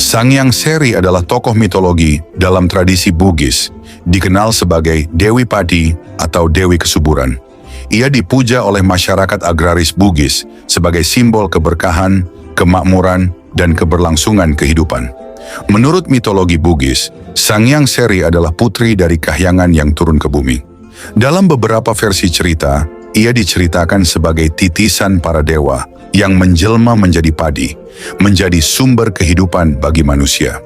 Sangyang Seri adalah tokoh mitologi dalam tradisi Bugis, dikenal sebagai Dewi Padi atau Dewi Kesuburan. Ia dipuja oleh masyarakat agraris Bugis sebagai simbol keberkahan, kemakmuran, dan keberlangsungan kehidupan. Menurut mitologi Bugis, Sangyang Seri adalah putri dari kahyangan yang turun ke bumi. Dalam beberapa versi cerita, ia diceritakan sebagai titisan para dewa yang menjelma menjadi padi, menjadi sumber kehidupan bagi manusia.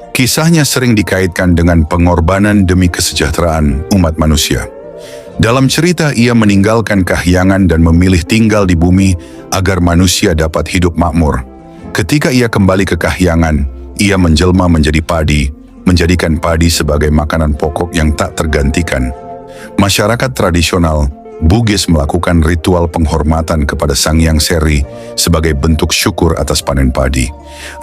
Kisahnya sering dikaitkan dengan pengorbanan demi kesejahteraan umat manusia. Dalam cerita, ia meninggalkan kahyangan dan memilih tinggal di bumi agar manusia dapat hidup makmur. Ketika ia kembali ke kahyangan, ia menjelma menjadi padi, menjadikan padi sebagai makanan pokok yang tak tergantikan. Masyarakat tradisional Bugis melakukan ritual penghormatan kepada Sangyang Seri sebagai bentuk syukur atas panen padi.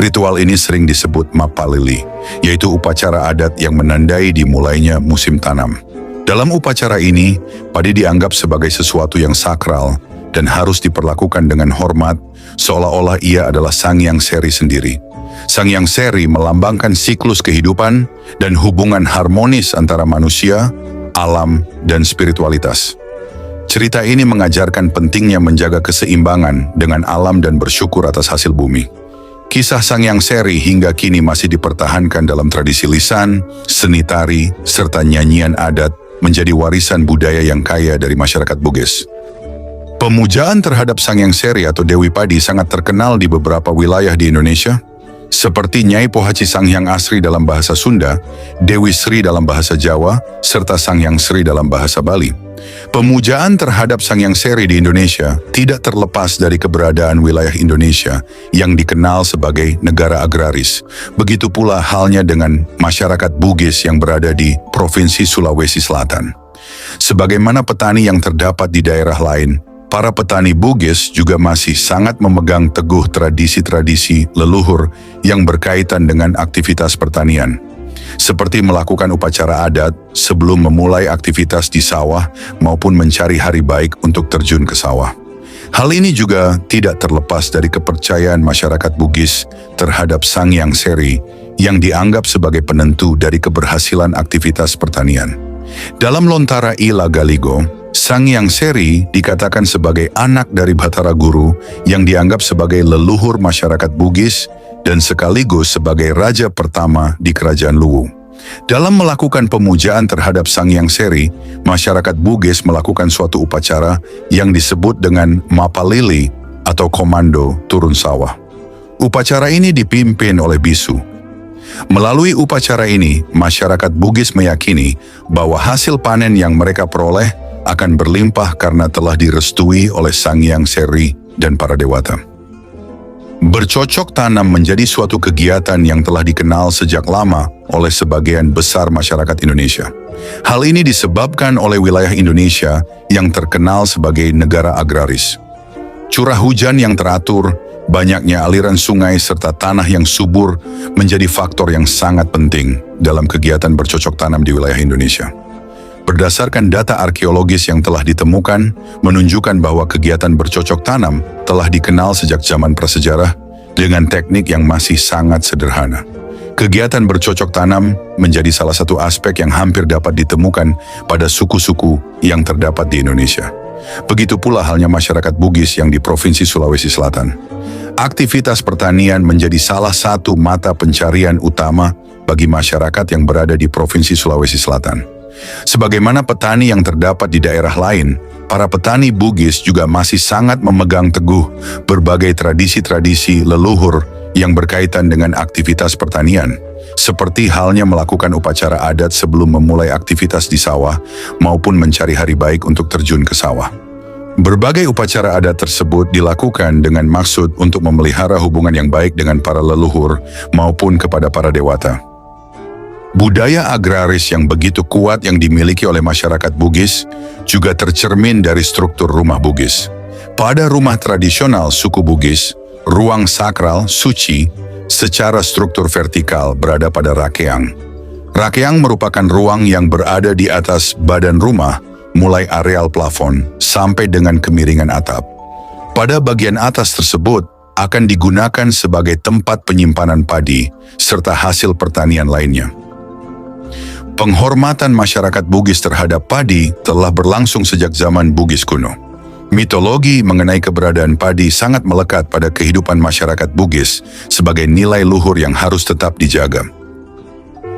Ritual ini sering disebut Mapalili, yaitu upacara adat yang menandai dimulainya musim tanam. Dalam upacara ini, padi dianggap sebagai sesuatu yang sakral dan harus diperlakukan dengan hormat, seolah-olah ia adalah Sangyang Seri sendiri. Sangyang Seri melambangkan siklus kehidupan dan hubungan harmonis antara manusia, alam, dan spiritualitas. Cerita ini mengajarkan pentingnya menjaga keseimbangan dengan alam dan bersyukur atas hasil bumi. Kisah Sangyang Seri hingga kini masih dipertahankan dalam tradisi lisan, seni tari, serta nyanyian adat menjadi warisan budaya yang kaya dari masyarakat Bugis. Pemujaan terhadap Sangyang Seri atau Dewi Padi sangat terkenal di beberapa wilayah di Indonesia, seperti Nyai Pohaci Sanghyang Asri dalam bahasa Sunda, Dewi Sri dalam bahasa Jawa, serta Sangyang Sri dalam bahasa Bali. Pemujaan terhadap Sangyang Seri di Indonesia tidak terlepas dari keberadaan wilayah Indonesia yang dikenal sebagai negara agraris. Begitu pula halnya dengan masyarakat Bugis yang berada di Provinsi Sulawesi Selatan. Sebagaimana petani yang terdapat di daerah lain, para petani Bugis juga masih sangat memegang teguh tradisi-tradisi leluhur yang berkaitan dengan aktivitas pertanian, seperti melakukan upacara adat sebelum memulai aktivitas di sawah maupun mencari hari baik untuk terjun ke sawah. Hal ini juga tidak terlepas dari kepercayaan masyarakat Bugis terhadap Sangyang Seri yang dianggap sebagai penentu dari keberhasilan aktivitas pertanian. Dalam Lontara Ila Galigo, Sangyang Seri dikatakan sebagai anak dari Batara Guru yang dianggap sebagai leluhur masyarakat Bugis dan sekaligus sebagai raja pertama di Kerajaan Luwu. Dalam melakukan pemujaan terhadap Sangyang Seri, masyarakat Bugis melakukan suatu upacara yang disebut dengan Mapalili atau komando turun sawah. Upacara ini dipimpin oleh bisu. Melalui upacara ini, masyarakat Bugis meyakini bahwa hasil panen yang mereka peroleh akan berlimpah karena telah direstui oleh Sangyang Seri dan para dewata. Bercocok tanam menjadi suatu kegiatan yang telah dikenal sejak lama oleh sebagian besar masyarakat Indonesia. Hal ini disebabkan oleh wilayah Indonesia yang terkenal sebagai negara agraris. Curah hujan yang teratur, banyaknya aliran sungai serta tanah yang subur menjadi faktor yang sangat penting dalam kegiatan bercocok tanam di wilayah Indonesia. Berdasarkan data arkeologis yang telah ditemukan, menunjukkan bahwa kegiatan bercocok tanam telah dikenal sejak zaman prasejarah dengan teknik yang masih sangat sederhana. Kegiatan bercocok tanam menjadi salah satu aspek yang hampir dapat ditemukan pada suku-suku yang terdapat di Indonesia. Begitu pula halnya masyarakat Bugis yang di Provinsi Sulawesi Selatan. Aktivitas pertanian menjadi salah satu mata pencarian utama bagi masyarakat yang berada di Provinsi Sulawesi Selatan. Sebagaimana petani yang terdapat di daerah lain, para petani Bugis juga masih sangat memegang teguh berbagai tradisi-tradisi leluhur yang berkaitan dengan aktivitas pertanian, seperti halnya melakukan upacara adat sebelum memulai aktivitas di sawah maupun mencari hari baik untuk terjun ke sawah. Berbagai upacara adat tersebut dilakukan dengan maksud untuk memelihara hubungan yang baik dengan para leluhur maupun kepada para dewata. Budaya agraris yang begitu kuat yang dimiliki oleh masyarakat Bugis juga tercermin dari struktur rumah Bugis. Pada rumah tradisional suku Bugis, ruang sakral, suci, secara struktur vertikal berada pada rakeang. Rakeang merupakan ruang yang berada di atas badan rumah, mulai areal plafon sampai dengan kemiringan atap. Pada bagian atas tersebut, akan digunakan sebagai tempat penyimpanan padi serta hasil pertanian lainnya. Penghormatan masyarakat Bugis terhadap padi telah berlangsung sejak zaman Bugis kuno. Mitologi mengenai keberadaan padi sangat melekat pada kehidupan masyarakat Bugis sebagai nilai luhur yang harus tetap dijaga.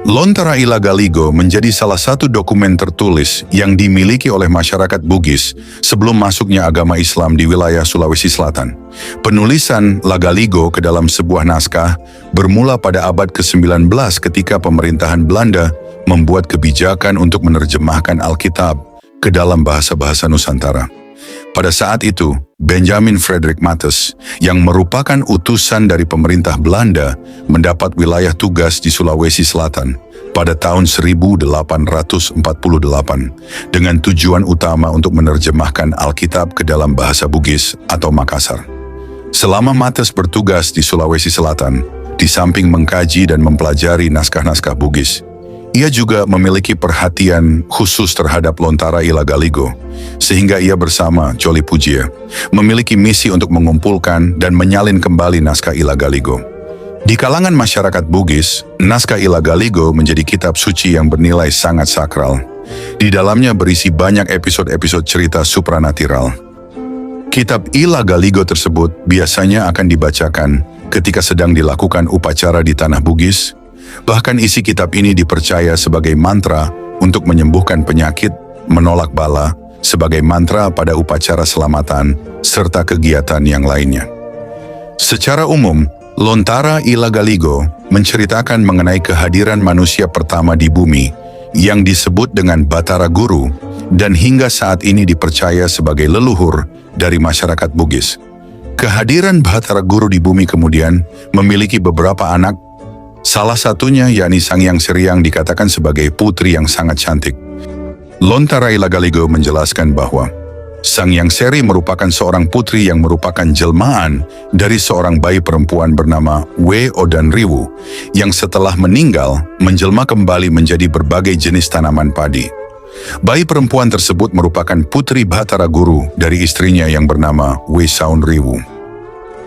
Lontara Ilagaligo menjadi salah satu dokumen tertulis yang dimiliki oleh masyarakat Bugis sebelum masuknya agama Islam di wilayah Sulawesi Selatan. Penulisan Lagaligo ke dalam sebuah naskah bermula pada abad ke-19 ketika pemerintahan Belanda membuat kebijakan untuk menerjemahkan Alkitab ke dalam bahasa-bahasa Nusantara. Pada saat itu, Benjamin Frederick Mattes, yang merupakan utusan dari pemerintah Belanda, mendapat wilayah tugas di Sulawesi Selatan pada tahun 1848 dengan tujuan utama untuk menerjemahkan Alkitab ke dalam bahasa Bugis atau Makassar. Selama Mattes bertugas di Sulawesi Selatan, di samping mengkaji dan mempelajari naskah-naskah Bugis, ia juga memiliki perhatian khusus terhadap Lontara Ilagaligo, sehingga ia bersama Choli Pujie memiliki misi untuk mengumpulkan dan menyalin kembali naskah Ilagaligo. Di kalangan masyarakat Bugis, naskah Ilagaligo menjadi kitab suci yang bernilai sangat sakral. Di dalamnya berisi banyak episode-episode cerita supranatural. Kitab Ilagaligo tersebut biasanya akan dibacakan ketika sedang dilakukan upacara di tanah Bugis. Bahkan isi kitab ini dipercaya sebagai mantra untuk menyembuhkan penyakit, menolak bala, sebagai mantra pada upacara selamatan, serta kegiatan yang lainnya. Secara umum, Lontara Ilagaligo menceritakan mengenai kehadiran manusia pertama di bumi yang disebut dengan Batara Guru dan hingga saat ini dipercaya sebagai leluhur dari masyarakat Bugis. Kehadiran Batara Guru di bumi kemudian memiliki beberapa anak. Salah satunya yakni Sangyang Seri yang dikatakan sebagai putri yang sangat cantik. Lontara Ilagaligo menjelaskan bahwa Sangyang Seri merupakan seorang putri yang merupakan jelmaan dari seorang bayi perempuan bernama We Odan Riwu yang setelah meninggal menjelma kembali menjadi berbagai jenis tanaman padi. Bayi perempuan tersebut merupakan putri Batara Guru dari istrinya yang bernama We Saun Riwu.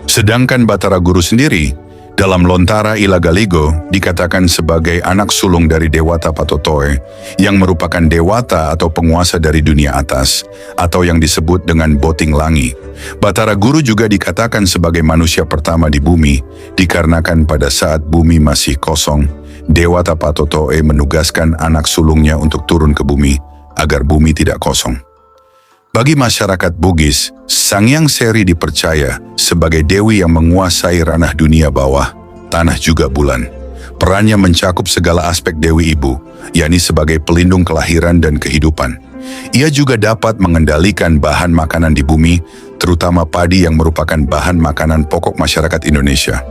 Sedangkan Batara Guru sendiri dalam Lontara Ilagaligo dikatakan sebagai anak sulung dari Dewata Patotoe yang merupakan dewata atau penguasa dari dunia atas atau yang disebut dengan Boting Langi. Batara Guru juga dikatakan sebagai manusia pertama di bumi dikarenakan pada saat bumi masih kosong, Dewata Patotoe menugaskan anak sulungnya untuk turun ke bumi agar bumi tidak kosong. Bagi masyarakat Bugis, Sangyang Seri dipercaya sebagai dewi yang menguasai ranah dunia bawah, tanah juga bulan. Perannya mencakup segala aspek Dewi Ibu, yakni sebagai pelindung kelahiran dan kehidupan. Ia juga dapat mengendalikan bahan makanan di bumi, terutama padi yang merupakan bahan makanan pokok masyarakat Indonesia.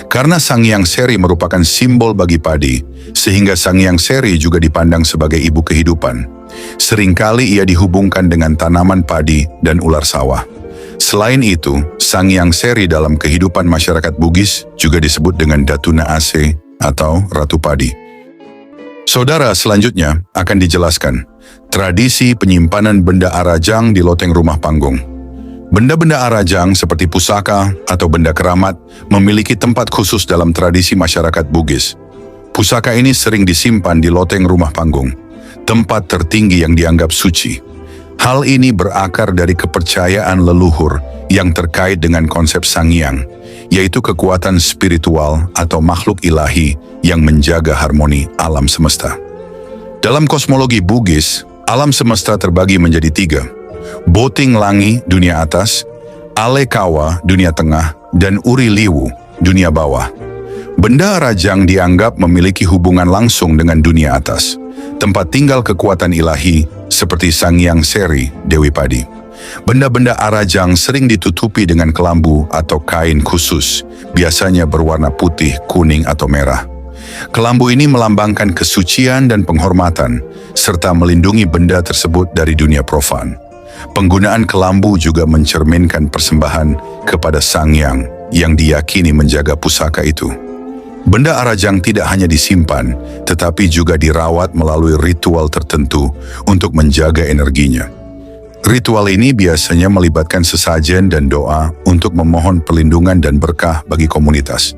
Karena Sangyang Seri merupakan simbol bagi padi, sehingga Sangyang Seri juga dipandang sebagai ibu kehidupan. Seringkali ia dihubungkan dengan tanaman padi dan ular sawah. Selain itu, Sangyang Seri dalam kehidupan masyarakat Bugis juga disebut dengan Datuna Ase atau Ratu Padi. Saudara, selanjutnya akan dijelaskan tradisi penyimpanan benda arajang di loteng rumah panggung. Benda-benda arajang seperti pusaka atau benda keramat memiliki tempat khusus dalam tradisi masyarakat Bugis. Pusaka ini sering disimpan di loteng rumah panggung, tempat tertinggi yang dianggap suci. Hal ini berakar dari kepercayaan leluhur yang terkait dengan konsep Sangyang, yaitu kekuatan spiritual atau makhluk ilahi yang menjaga harmoni alam semesta. Dalam kosmologi Bugis, alam semesta terbagi menjadi 3. Boting Langi, dunia atas, Ale Kawa, dunia tengah, dan Uri Liwu, dunia bawah. Benda arajang dianggap memiliki hubungan langsung dengan dunia atas, tempat tinggal kekuatan ilahi seperti Sangyang Seri, Dewi Padi. Benda-benda arajang sering ditutupi dengan kelambu atau kain khusus, biasanya berwarna putih, kuning, atau merah. Kelambu ini melambangkan kesucian dan penghormatan, serta melindungi benda tersebut dari dunia profan. Penggunaan kelambu juga mencerminkan persembahan kepada Sangyang yang diyakini menjaga pusaka itu. Benda arajang tidak hanya disimpan, tetapi juga dirawat melalui ritual tertentu untuk menjaga energinya. Ritual ini biasanya melibatkan sesajen dan doa untuk memohon perlindungan dan berkah bagi komunitas.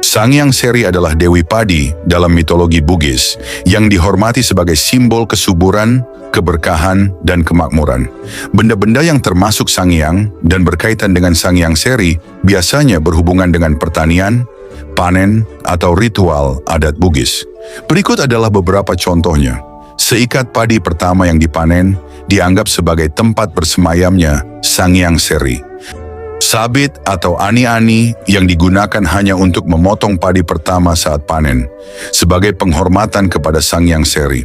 Sangyang Seri adalah Dewi Padi dalam mitologi Bugis yang dihormati sebagai simbol kesuburan, keberkahan, dan kemakmuran. Benda-benda yang termasuk Sangyang dan berkaitan dengan Sangyang Seri biasanya berhubungan dengan pertanian, panen, atau ritual adat Bugis. Berikut adalah beberapa contohnya. Seikat padi pertama yang dipanen dianggap sebagai tempat bersemayamnya Sangyang Seri. Sabit atau ani-ani yang digunakan hanya untuk memotong padi pertama saat panen, sebagai penghormatan kepada Sangyang Seri.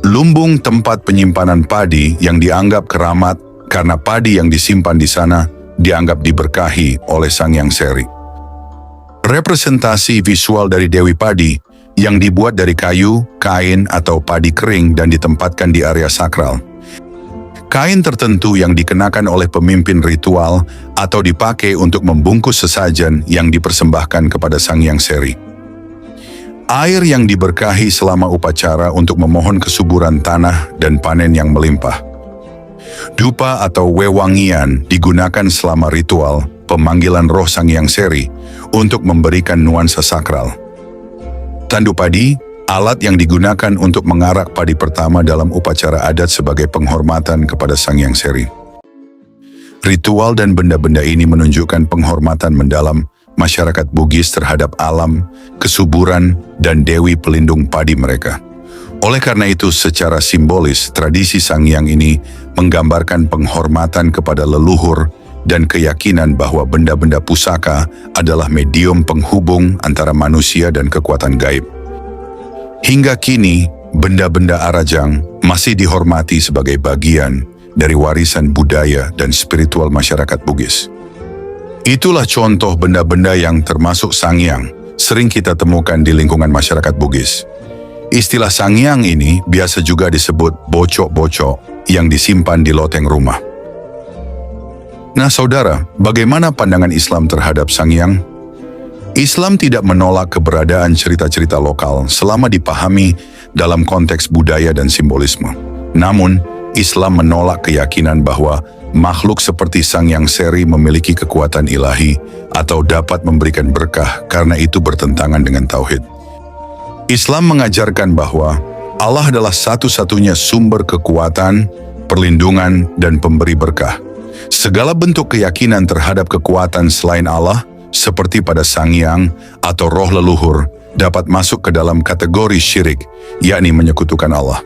Lumbung tempat penyimpanan padi yang dianggap keramat karena padi yang disimpan di sana dianggap diberkahi oleh Sangyang Seri. Representasi visual dari Dewi Padi yang dibuat dari kayu, kain, atau padi kering dan ditempatkan di area sakral. Kain tertentu yang dikenakan oleh pemimpin ritual atau dipakai untuk membungkus sesajen yang dipersembahkan kepada Sangyang Seri. Air yang diberkahi selama upacara untuk memohon kesuburan tanah dan panen yang melimpah. Dupa atau wewangian digunakan selama ritual pemanggilan roh Sangyang Seri untuk memberikan nuansa sakral. Tandu padi, alat yang digunakan untuk mengarak padi pertama dalam upacara adat sebagai penghormatan kepada Sangyang Seri. Ritual dan benda-benda ini menunjukkan penghormatan mendalam masyarakat Bugis terhadap alam, kesuburan, dan dewi pelindung padi mereka. Oleh karena itu, secara simbolis, tradisi Sangyang ini menggambarkan penghormatan kepada leluhur dan keyakinan bahwa benda-benda pusaka adalah medium penghubung antara manusia dan kekuatan gaib. Hingga kini, benda-benda Arajang masih dihormati sebagai bagian dari warisan budaya dan spiritual masyarakat Bugis. Itulah contoh benda-benda yang termasuk Sangyang sering kita temukan di lingkungan masyarakat Bugis. Istilah Sangyang ini biasa juga disebut bocok-bocok yang disimpan di loteng rumah. Nah saudara, bagaimana pandangan Islam terhadap Sangyang? Islam tidak menolak keberadaan cerita-cerita lokal selama dipahami dalam konteks budaya dan simbolisme. Namun, Islam menolak keyakinan bahwa makhluk seperti Sangyang Seri memiliki kekuatan ilahi atau dapat memberikan berkah karena itu bertentangan dengan tauhid. Islam mengajarkan bahwa Allah adalah satu-satunya sumber kekuatan, perlindungan, dan pemberi berkah. Segala bentuk keyakinan terhadap kekuatan selain Allah, seperti pada Sangyang atau roh leluhur, dapat masuk ke dalam kategori syirik, yakni menyekutukan Allah.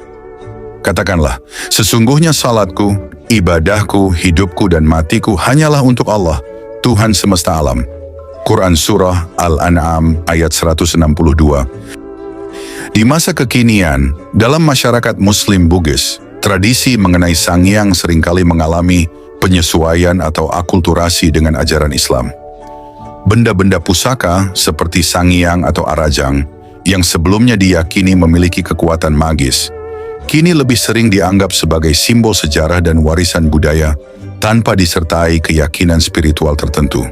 Katakanlah, sesungguhnya salatku, ibadahku, hidupku, dan matiku hanyalah untuk Allah, Tuhan semesta alam. Quran Surah Al-An'am ayat 162. Di masa kekinian, dalam masyarakat Muslim Bugis, tradisi mengenai Sangyang seringkali mengalami penyesuaian atau akulturasi dengan ajaran Islam. Benda-benda pusaka seperti Sangyang atau Arajang yang sebelumnya diyakini memiliki kekuatan magis, kini lebih sering dianggap sebagai simbol sejarah dan warisan budaya tanpa disertai keyakinan spiritual tertentu.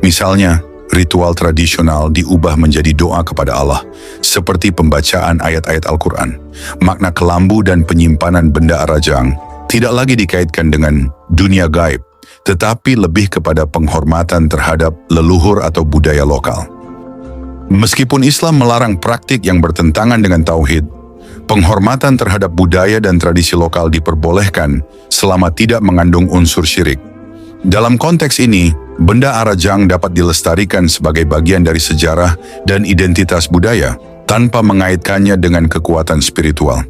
Misalnya, ritual tradisional diubah menjadi doa kepada Allah, seperti pembacaan ayat-ayat Al-Quran. Makna kelambu dan penyimpanan benda Arajang tidak lagi dikaitkan dengan dunia gaib, tetapi lebih kepada penghormatan terhadap leluhur atau budaya lokal. Meskipun Islam melarang praktik yang bertentangan dengan tauhid, penghormatan terhadap budaya dan tradisi lokal diperbolehkan selama tidak mengandung unsur syirik. Dalam konteks ini, benda Arajang dapat dilestarikan sebagai bagian dari sejarah dan identitas budaya tanpa mengaitkannya dengan kekuatan spiritual.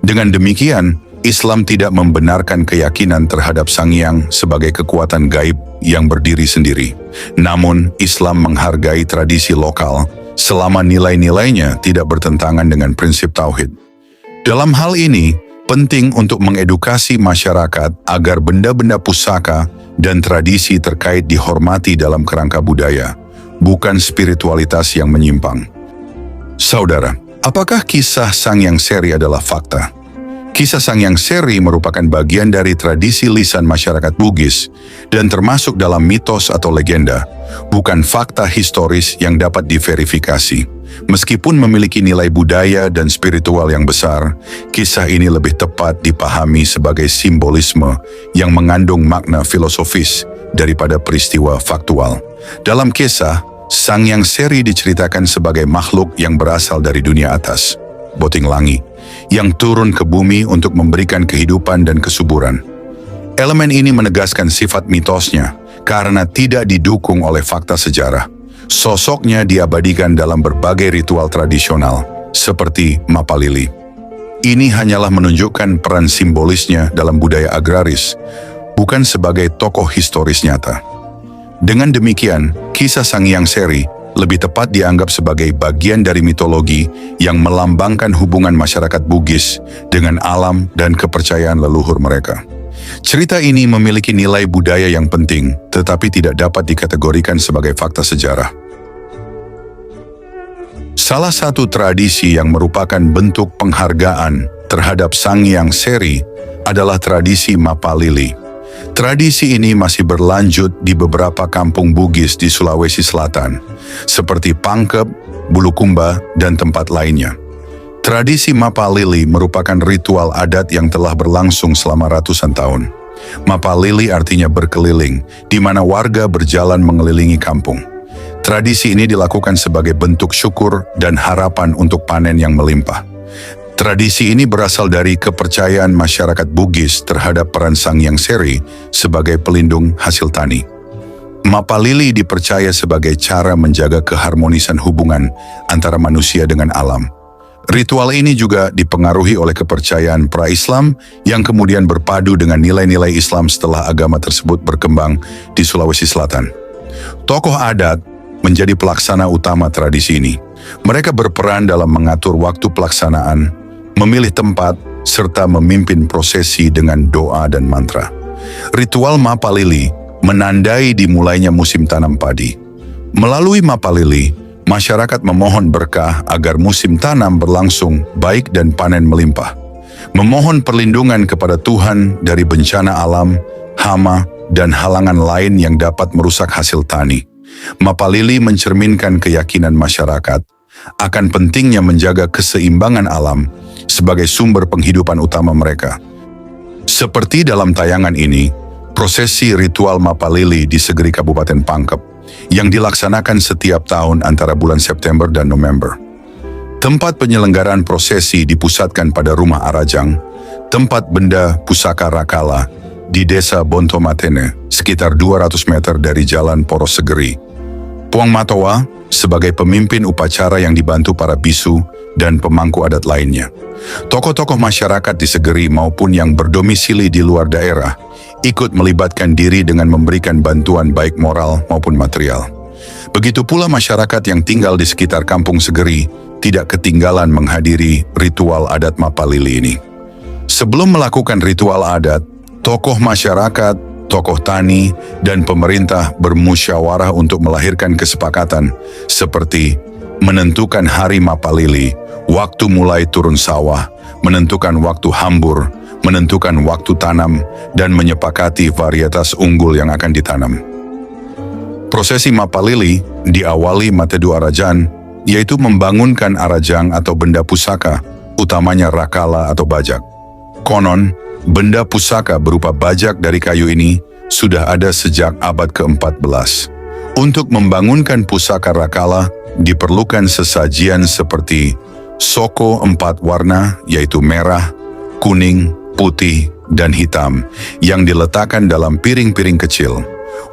Dengan demikian, Islam tidak membenarkan keyakinan terhadap Sangyang sebagai kekuatan gaib yang berdiri sendiri. Namun, Islam menghargai tradisi lokal selama nilai-nilainya tidak bertentangan dengan prinsip tauhid. Dalam hal ini, penting untuk mengedukasi masyarakat agar benda-benda pusaka dan tradisi terkait dihormati dalam kerangka budaya, bukan spiritualitas yang menyimpang. Saudara, apakah kisah Sangyang Seri adalah fakta? Kisah Sangyang Seri merupakan bagian dari tradisi lisan masyarakat Bugis dan termasuk dalam mitos atau legenda, bukan fakta historis yang dapat diverifikasi. Meskipun memiliki nilai budaya dan spiritual yang besar, kisah ini lebih tepat dipahami sebagai simbolisme yang mengandung makna filosofis daripada peristiwa faktual. Dalam kisah, Sang Hyang Seri diceritakan sebagai makhluk yang berasal dari dunia atas, Boting Langi, yang turun ke bumi untuk memberikan kehidupan dan kesuburan. Elemen ini menegaskan sifat mitosnya karena tidak didukung oleh fakta sejarah. Sosoknya diabadikan dalam berbagai ritual tradisional, seperti Mapalili. Ini hanyalah menunjukkan peran simbolisnya dalam budaya agraris, bukan sebagai tokoh historis nyata. Dengan demikian, kisah Sang Hyang Seri lebih tepat dianggap sebagai bagian dari mitologi yang melambangkan hubungan masyarakat Bugis dengan alam dan kepercayaan leluhur mereka. Cerita ini memiliki nilai budaya yang penting, tetapi tidak dapat dikategorikan sebagai fakta sejarah. Salah satu tradisi yang merupakan bentuk penghargaan terhadap Sang Hyang Seri adalah tradisi Mapalili. Tradisi ini masih berlanjut di beberapa kampung Bugis di Sulawesi Selatan, seperti Pangkep, Bulukumba, dan tempat lainnya. Tradisi Mapalili merupakan ritual adat yang telah berlangsung selama ratusan tahun. Mapalili artinya berkeliling, di mana warga berjalan mengelilingi kampung. Tradisi ini dilakukan sebagai bentuk syukur dan harapan untuk panen yang melimpah. Tradisi ini berasal dari kepercayaan masyarakat Bugis terhadap peran Sang Hyang Seri sebagai pelindung hasil tani. Mapalili dipercaya sebagai cara menjaga keharmonisan hubungan antara manusia dengan alam. Ritual ini juga dipengaruhi oleh kepercayaan pra-Islam yang kemudian berpadu dengan nilai-nilai Islam setelah agama tersebut berkembang di Sulawesi Selatan. Tokoh adat menjadi pelaksana utama tradisi ini. Mereka berperan dalam mengatur waktu pelaksanaan, memilih tempat, serta memimpin prosesi dengan doa dan mantra. Ritual Mapalili menandai dimulainya musim tanam padi. Melalui Mapalili, masyarakat memohon berkah agar musim tanam berlangsung baik dan panen melimpah. Memohon perlindungan kepada Tuhan dari bencana alam, hama, dan halangan lain yang dapat merusak hasil tani. Mapalili mencerminkan keyakinan masyarakat akan pentingnya menjaga keseimbangan alam sebagai sumber penghidupan utama mereka. Seperti dalam tayangan ini, prosesi ritual Mapalili di Segeri Kabupaten Pangkep yang dilaksanakan setiap tahun antara bulan September dan November. Tempat penyelenggaraan prosesi dipusatkan pada Rumah Arajang, tempat benda pusaka Rakala di Desa Bontomatene, sekitar 200 meter dari Jalan Poros Segeri. Puang Matoa sebagai pemimpin upacara yang dibantu para bisu dan pemangku adat lainnya. Tokoh-tokoh masyarakat di Segeri maupun yang berdomisili di luar daerah ikut melibatkan diri dengan memberikan bantuan baik moral maupun material. Begitu pula masyarakat yang tinggal di sekitar kampung Segeri tidak ketinggalan menghadiri ritual adat Mapalili ini. Sebelum melakukan ritual adat, tokoh masyarakat, tokoh tani, dan pemerintah bermusyawarah untuk melahirkan kesepakatan seperti menentukan hari Mapalili, waktu mulai turun sawah, menentukan waktu hambur, menentukan waktu tanam, dan menyepakati varietas unggul yang akan ditanam. Prosesi Mapalili diawali Matedu Arajan, yaitu membangunkan arajang atau benda pusaka, utamanya rakala atau bajak. Konon, benda pusaka berupa bajak dari kayu ini sudah ada sejak abad ke-14. Untuk membangunkan pusaka rakala, diperlukan sesajian seperti soko 4 warna, yaitu merah, kuning, putih, dan hitam, yang diletakkan dalam piring-piring kecil.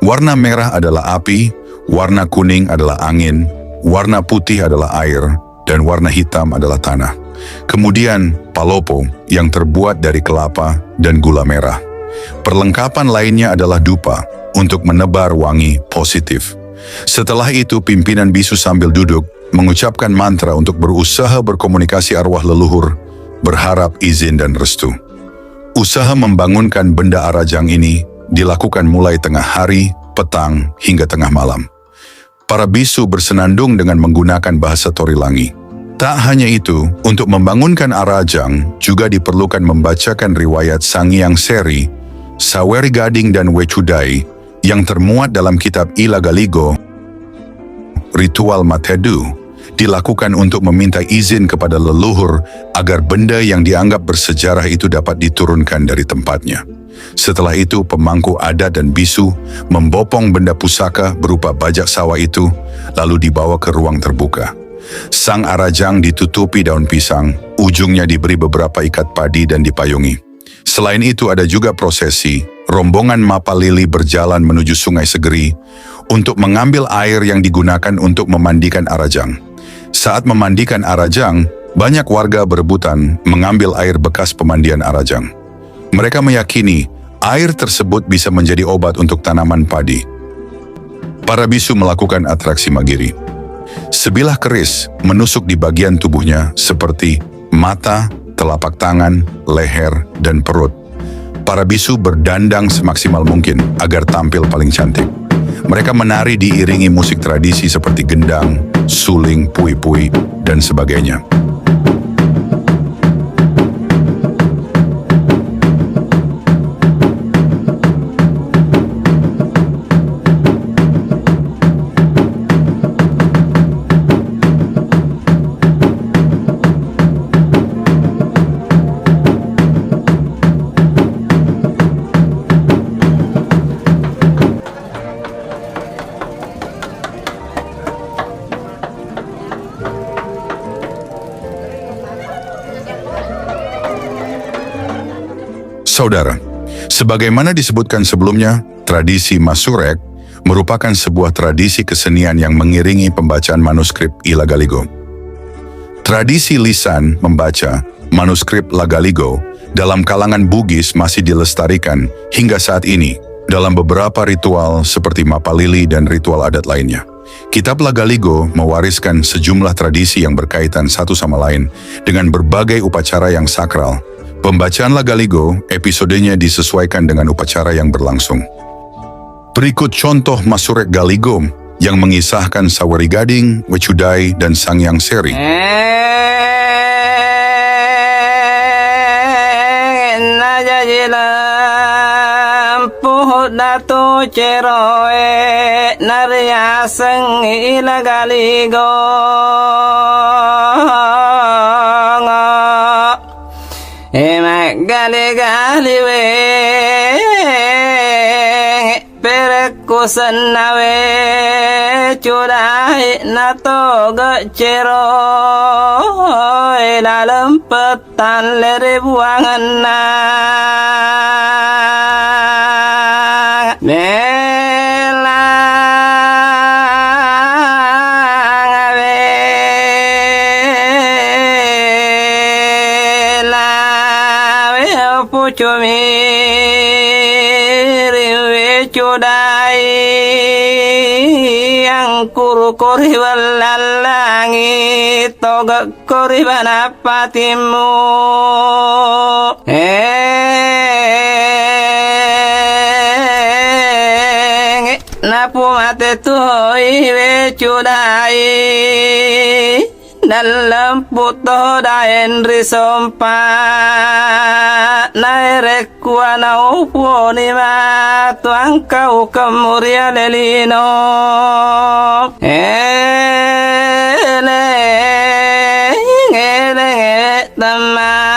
Warna merah adalah api, warna kuning adalah angin, warna putih adalah air, dan warna hitam adalah tanah. Kemudian, palopo yang terbuat dari kelapa dan gula merah. Perlengkapan lainnya adalah dupa untuk menebar wangi positif. Setelah itu, pimpinan bisu sambil duduk mengucapkan mantra untuk berusaha berkomunikasi arwah leluhur, berharap izin dan restu. Usaha membangunkan benda arajang ini dilakukan mulai tengah hari, petang, hingga tengah malam. Para bisu bersenandung dengan menggunakan bahasa Torilangi. Tak hanya itu, untuk membangunkan arajang juga diperlukan membacakan riwayat Sang Hyang Seri, Saweri Gading dan Wecudai yang termuat dalam kitab Ilagaligo, Ritual Matedu. dilakukan untuk meminta izin kepada leluhur agar benda yang dianggap bersejarah itu dapat diturunkan dari tempatnya. Setelah itu, pemangku adat dan bisu membopong benda pusaka berupa bajak sawah itu, lalu dibawa ke ruang terbuka. Sang arajang ditutupi daun pisang, ujungnya diberi beberapa ikat padi dan dipayungi. Selain itu ada juga prosesi, rombongan Mapalili berjalan menuju Sungai Segeri untuk mengambil air yang digunakan untuk memandikan arajang. Saat memandikan arajang, banyak warga berebutan mengambil air bekas pemandian arajang. Mereka meyakini air tersebut bisa menjadi obat untuk tanaman padi. Para bisu melakukan atraksi magiri. Sebilah keris menusuk di bagian tubuhnya seperti mata, telapak tangan, leher, dan perut. Para bisu berdandang semaksimal mungkin agar tampil paling cantik. Mereka menari diiringi musik tradisi seperti gendang, suling, pui-pui, dan sebagainya. Saudara, sebagaimana disebutkan sebelumnya, tradisi Masurek merupakan sebuah tradisi kesenian yang mengiringi pembacaan manuskrip Ilagaligo. Tradisi lisan membaca manuskrip Lagaligo dalam kalangan Bugis masih dilestarikan hingga saat ini dalam beberapa ritual seperti Mapalili dan ritual adat lainnya. Kitab Lagaligo mewariskan sejumlah tradisi yang berkaitan satu sama lain dengan berbagai upacara yang sakral. Pembacaan Lagaligo, episodenya disesuaikan dengan upacara yang berlangsung. Berikut contoh Masurek Galigo yang mengisahkan Sawari Gading, Wecudai, dan Sangyang Seri. Datu ceroe nariaseng Ilagaligo gali we perekusan nawe cudai nato gecero dalam petan leri buangan na cudai yang kuru kori langit toga kori banapatimu napu mate tuhi we cudai dalam puto daen risompa nairek kuana uponi ma tuang kau kemuria lelino ele tamang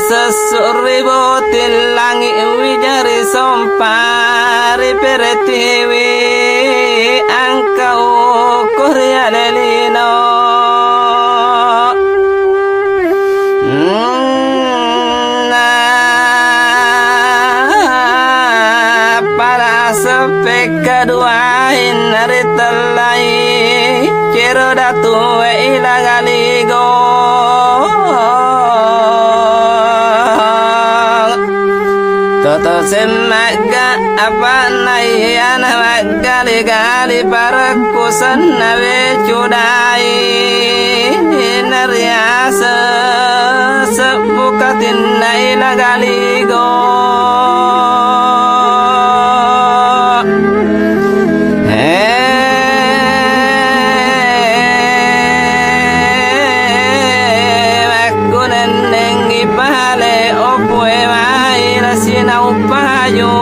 sesuribotin langi wijari sompari peretiwi angkau korea lelino para sepek kedua inari telai cero datu Ilagaligo toto semaga apa nayana magali-gali parakusan nawe cudai nariasa sebukatin Ilagaligo maju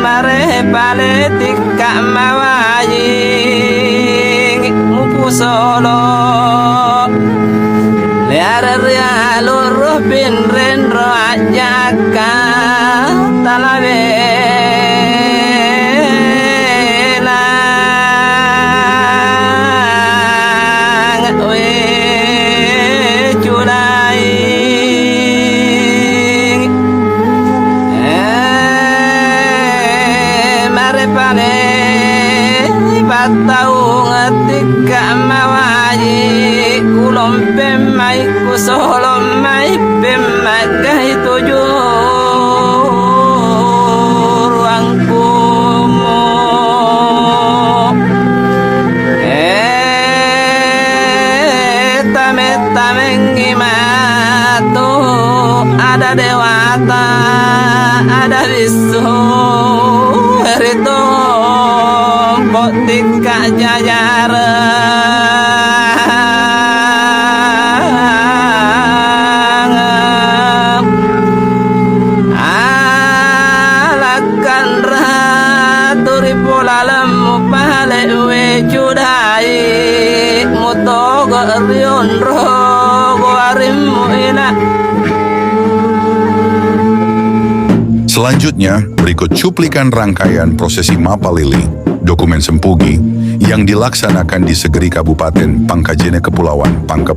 mare paletik kak mawaji mupu solo leara ria luruh pinren roa jaka talabe tahu ngetik mawaji kulom pemai kusolom mai pemai gai tujuh ruang kumu tame ngimatu ada dewata ada bisu rito tika jajar alakan ratu ripola lemu pale we cudai mutogo rion rogo arimu ina. Selanjutnya, berikut cuplikan rangkaian prosesi Mapalili, dokumen sempugi, yang dilaksanakan di Segeri Kabupaten Pangkajene Kepulauan Pangkep.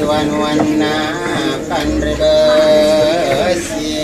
wan-wana kan rebesi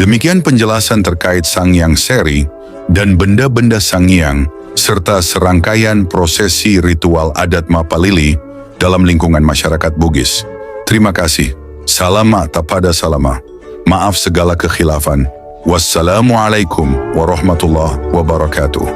Demikian penjelasan terkait Sangyang Seri dan benda-benda Sangyang serta serangkaian prosesi ritual adat Mapalili dalam lingkungan masyarakat Bugis. Terima kasih. Salama tapada salama. Maaf segala kekhilafan. Wassalamualaikum warahmatullahi wabarakatuh.